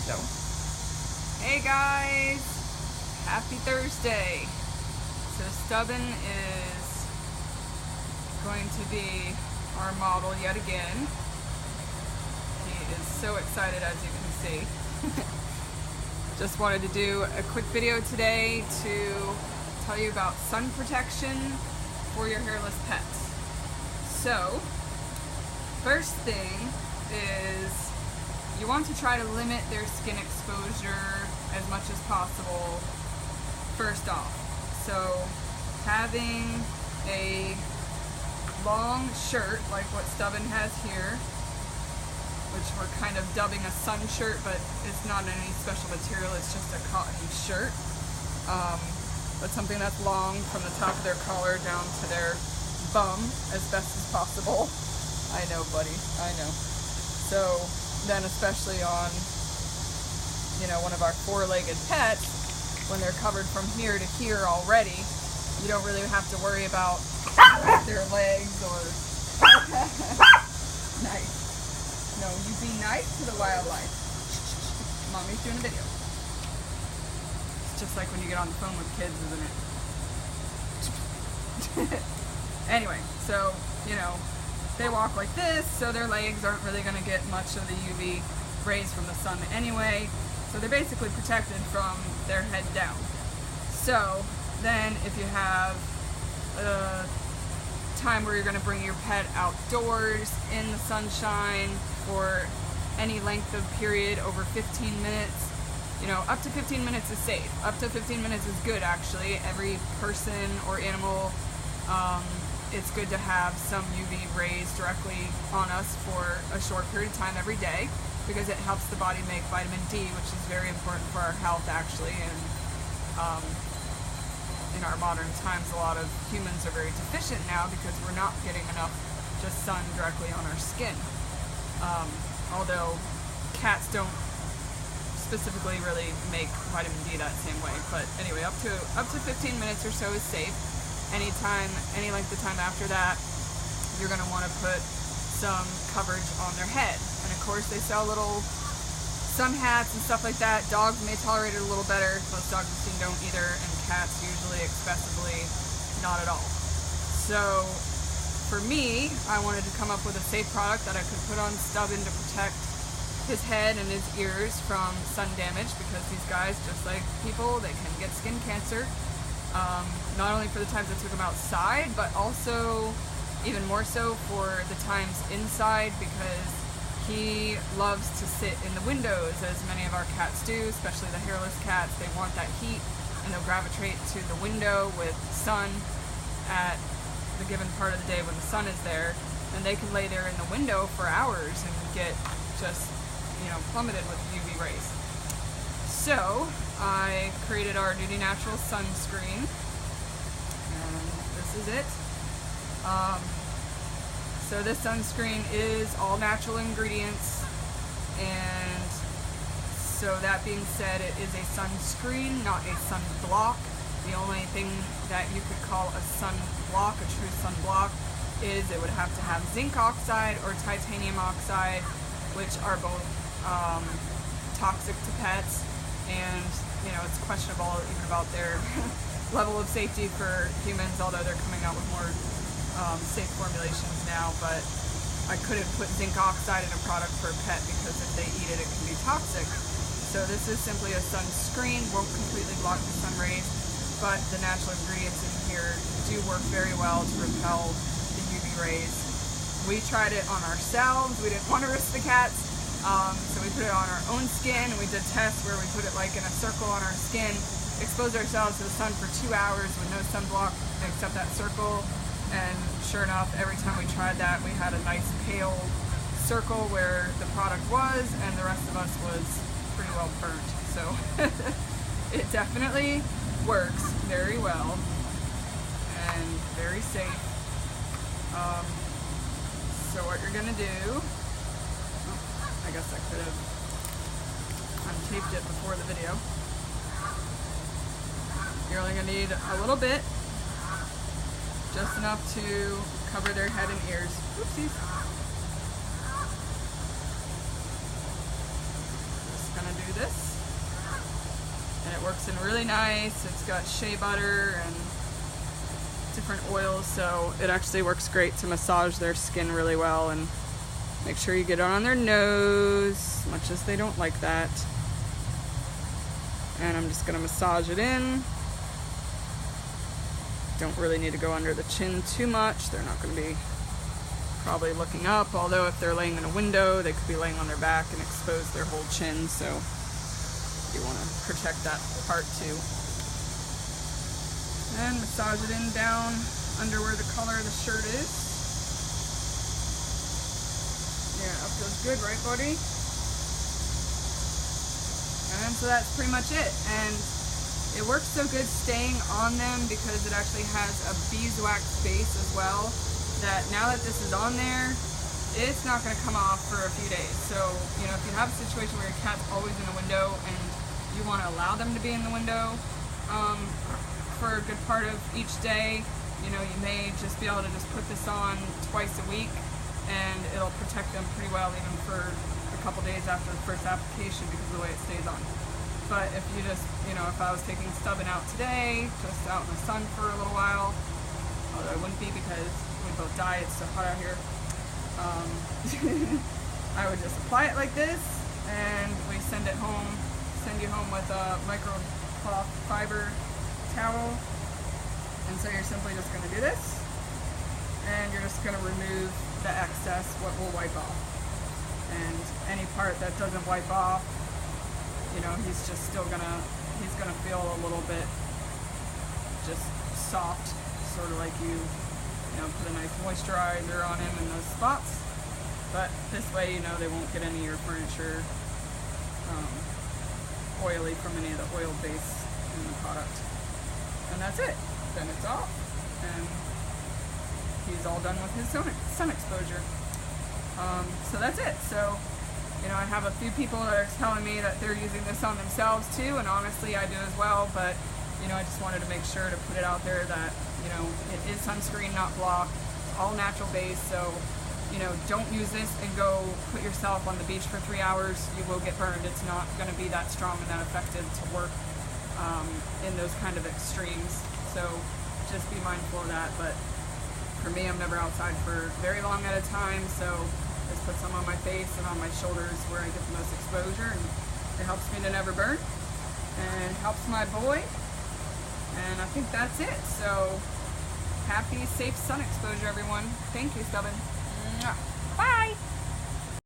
So, hey guys, happy Thursday. So Stubborn is going to be our model yet again. He is so excited, as you can see. Just wanted to do a quick video today to tell you about sun protection for your hairless pets. So, first thing is you want to try to limit their skin exposure as much as possible first off. So having a long shirt like what Stubborn has here, which we're kind of dubbing a sun shirt, but it's not any special material, it's just a cotton shirt. But something that's long from the top of their collar down to their bum as best as possible. I know, buddy, I know. So then especially on, you know, one of our four-legged pets, when they're covered from here to here already, you don't really have to worry about their legs or... Nice. No, you be nice to the wildlife. Mommy's doing a video. It's just like when you get on the phone with kids, isn't it? Anyway, so, you know, they walk like this, so their legs aren't really going to get much of the UV rays from the sun anyway. So they're basically protected from their head down. So then if you have a time where you're going to bring your pet outdoors in the sunshine for any length of period over 15 minutes, you know, up to 15 minutes is safe. Up to 15 minutes is good, actually. Every person or animal, it's good to have some UV rays directly on us for a short period of time every day, because it helps the body make vitamin D, which is very important for our health, actually. And in our modern times, a lot of humans are very deficient now because we're not getting enough just sun directly on our skin. Although cats don't specifically really make vitamin D that same way. But anyway, up to 15 minutes or so is safe. Anytime, any length of time after that, you're going to want to put some coverage on their head. And of course, they sell little sun hats and stuff like that. Dogs may tolerate it a little better. Most dogs I've seen don't either, and cats usually excessively not at all. So for me, I wanted to come up with a safe product that I could put on Stubborn to protect his head and his ears from sun damage, because these guys, just like people, they can get skin cancer. Not only for the times I took him outside, but also even more so for the times inside, because he loves to sit in the windows, as many of our cats do, especially the hairless cats. They want that heat, and they'll gravitate to the window with sun at the given part of the day when the sun is there, and they can lay there in the window for hours and get just, you know, plummeted with UV rays. So I created our NudieNaturals sunscreen, and this is it. So this sunscreen is all natural ingredients, and so that being said, it is a sunscreen, not a sunblock. The only thing that you could call a sunblock, a true sunblock, is it would have to have zinc oxide or titanium oxide, which are both toxic to pets, and you know, it's questionable even about their level of safety for humans, although they're coming out with more safe formulations now. But I couldn't put zinc oxide in a product for a pet because if they eat it, it can be toxic. So this is simply a sunscreen, won't completely block the sun rays, but the natural ingredients in here do work very well to repel the UV rays. We tried it on ourselves. We didn't want to risk the cats, so we put it on our own skin, and we did tests where we put it like in a circle on our skin, exposed ourselves to the sun for 2 hours with no sunblock except that circle, and sure enough, every time we tried that, we had a nice pale circle where the product was, and the rest of us was pretty well burnt. So it definitely works very well and very safe. So what you're gonna do, I guess I could have untaped it before the video. You're only gonna need a little bit, just enough to cover their head and ears. Oopsies. Just gonna do this. And it works in really nice. It's got shea butter and different oils, so it actually works great to massage their skin really well. And make sure you get it on their nose, much as they don't like that. And I'm just gonna massage it in. Don't really need to go under the chin too much. They're not gonna be probably looking up, although if they're laying in a window, they could be laying on their back and expose their whole chin, so you wanna protect that part too. And massage it in down under where the color of the shirt is. Yeah, that feels good, right, buddy? And so that's pretty much it. And it works so good staying on them because it actually has a beeswax base as well, that now that this is on there, it's not going to come off for a few days. So, you know, if you have a situation where your cat's always in a window and you want to allow them to be in the window for a good part of each day, you know, you may just be able to just put this on twice a week and it'll protect them pretty well even for a couple days after the first application because of the way it stays on. But if you just, you know, if I was taking Stubborn out today, just out in the sun for a little while, although I wouldn't be because we both die, it's so hot out here, I would just apply it like this and we send you home with a microcloth fiber towel. And so you're simply just going to do this and you're just going to remove the excess, what will wipe off. And any part that doesn't wipe off, you know, he's just still gonna feel a little bit just soft, sort of like you know, put a nice moisturizer on him in those spots. But this way, you know, they won't get any of your furniture oily from any of the oil base in the product. And that's it. Then it's off, and he's all done with his sun exposure. So that's it. So, you know, I have a few people that are telling me that they're using this on themselves too, and honestly I do as well, but, you know, I just wanted to make sure to put it out there that, you know, it is sunscreen, not block. It's all natural based, so, you know, don't use this and go put yourself on the beach for 3 hours. You will get burned. It's not going to be that strong and that effective to work in those kind of extremes. So just be mindful of that. But for me, I'm never outside for very long at a time, so just put some on my face and on my shoulders where I get the most exposure, and it helps me to never burn and helps my boy. And I think that's it. So happy, safe sun exposure, everyone. Thank you, Stubborn. Bye.